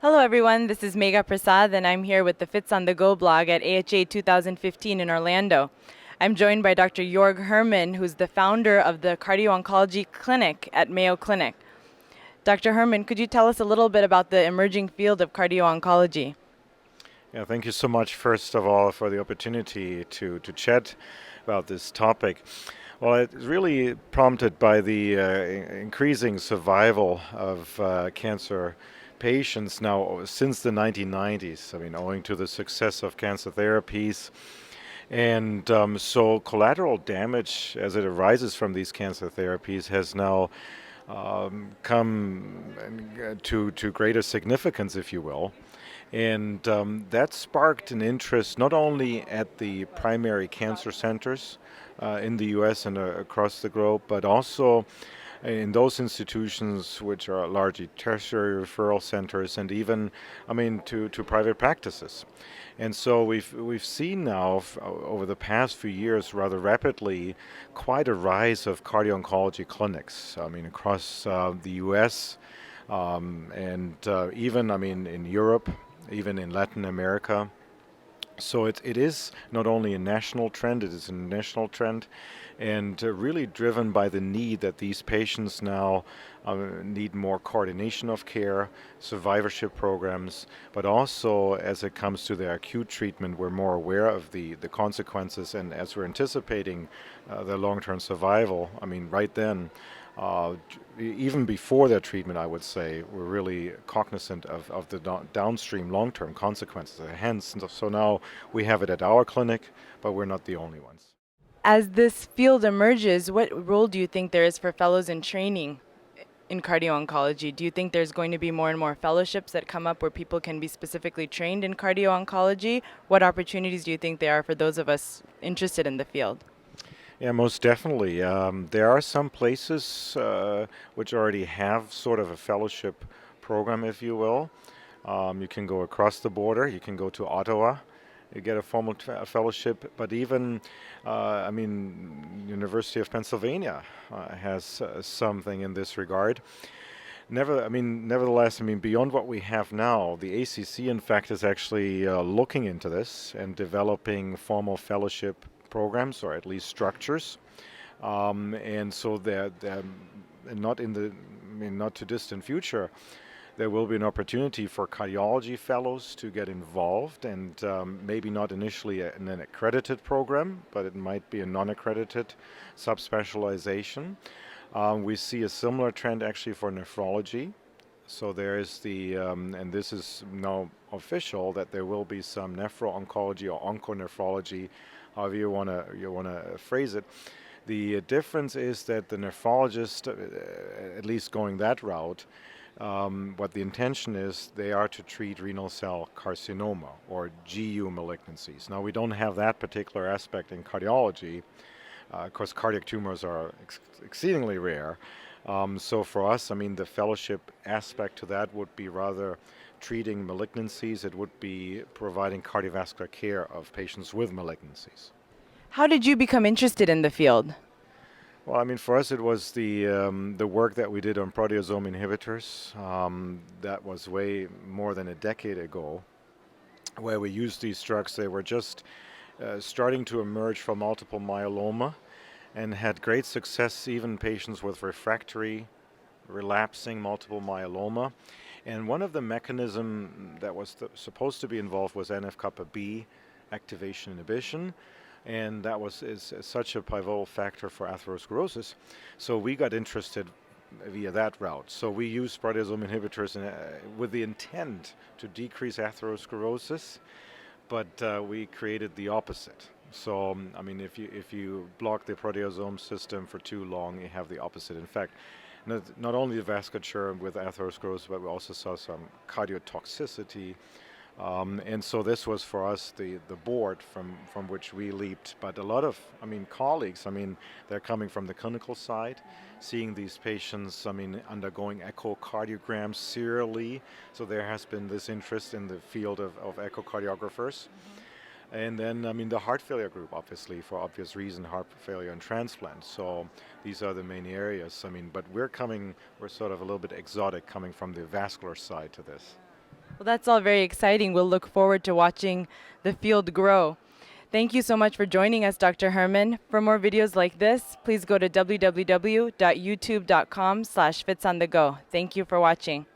Hello everyone, this is Megha Prasad and I'm here with the Fits on the Go blog at AHA 2015 in Orlando. I'm joined by Dr. Jörg Herrmann, who's the founder of the Cardio-oncology Clinic at Mayo Clinic. Dr. Herrmann, could you tell us a little bit about the emerging field of cardio-oncology? Yeah, thank you so much, first of all, for the opportunity to chat about this topic. Well, it's really prompted by the increasing survival of cancer patients now since the 1990s. I mean, owing to the success of cancer therapies. And so collateral damage as it arises from these cancer therapies has now come to greater significance, if you will. And that sparked an interest not only at the primary cancer centers in the US and across the globe, but also in those institutions which are largely tertiary referral centers and even, to private practices. And so we've seen now over the past few years rather rapidly quite a rise of cardio-oncology clinics. I mean, across the US and even, in Europe, even in Latin America. So it is not only a national trend, it is a national trend, and really driven by the need that these patients now need more coordination of care, survivorship programs, but also as it comes to their acute treatment, we're more aware of the consequences, and as we're anticipating the long-term survival, right then, even before their treatment, I would say, we're really cognizant of the downstream long-term consequences. Hence, so now we have it at our clinic, but we're not the only ones. As this field emerges, what role do you think there is for fellows in training in cardio-oncology? Do you think there's going to be more and more fellowships that come up where people can be specifically trained in cardio-oncology? What opportunities do you think there are for those of us interested in the field? Yeah, most definitely. There are some places which already have sort of a fellowship program, if you will. You can go across the border, you can go to Ottawa, you get a formal fellowship, but even, University of Pennsylvania has something in this regard. Nevertheless, beyond what we have now, the ACC, in fact, is actually looking into this and developing formal fellowship programs, or at least structures. And so they're not in the not too distant future, there will be an opportunity for cardiology fellows to get involved, and maybe not initially in an accredited program, but it might be a non-accredited subspecialization. We see a similar trend actually for nephrology. So there is and this is now official, that there will be some nephro-oncology or onconephrology, however you want to phrase it. The difference is that the nephrologist, at least going that route, what the intention is, they are to treat renal cell carcinoma or GU malignancies. Now, we don't have that particular aspect in cardiology. Of course, cardiac tumors are exceedingly rare. So for us, the fellowship aspect to that would be rather treating malignancies. It would be providing cardiovascular care of patients with malignancies. How did you become interested in the field? Well, for us, it was the work that we did on proteasome inhibitors. That was way more than a decade ago, where we used these drugs. They were just starting to emerge from multiple myeloma, and had great success even in patients with refractory, relapsing multiple myeloma. And one of the mechanisms that was supposed to be involved was NF-kappa B activation inhibition. And that is such a pivotal factor for atherosclerosis. So we got interested via that route. So we used proteasome inhibitors with the intent to decrease atherosclerosis, but we created the opposite. So, if you block the proteasome system for too long, you have the opposite. In fact, not only the vasculature with atherosclerosis, but we also saw some cardiotoxicity. And so this was for us the board from which we leaped. But a lot of, colleagues, they're coming from the clinical side, seeing these patients, undergoing echocardiograms serially. So there has been this interest in the field of echocardiographers. And then, the heart failure group, obviously, for obvious reason, heart failure and transplant. So these are the main areas. But we're sort of a little bit exotic coming from the vascular side to this. Well, that's all very exciting. We'll look forward to watching the field grow. Thank you so much for joining us, Dr. Herrmann. For more videos like this, please go to www.youtube.com/fitsonthego. Thank you for watching.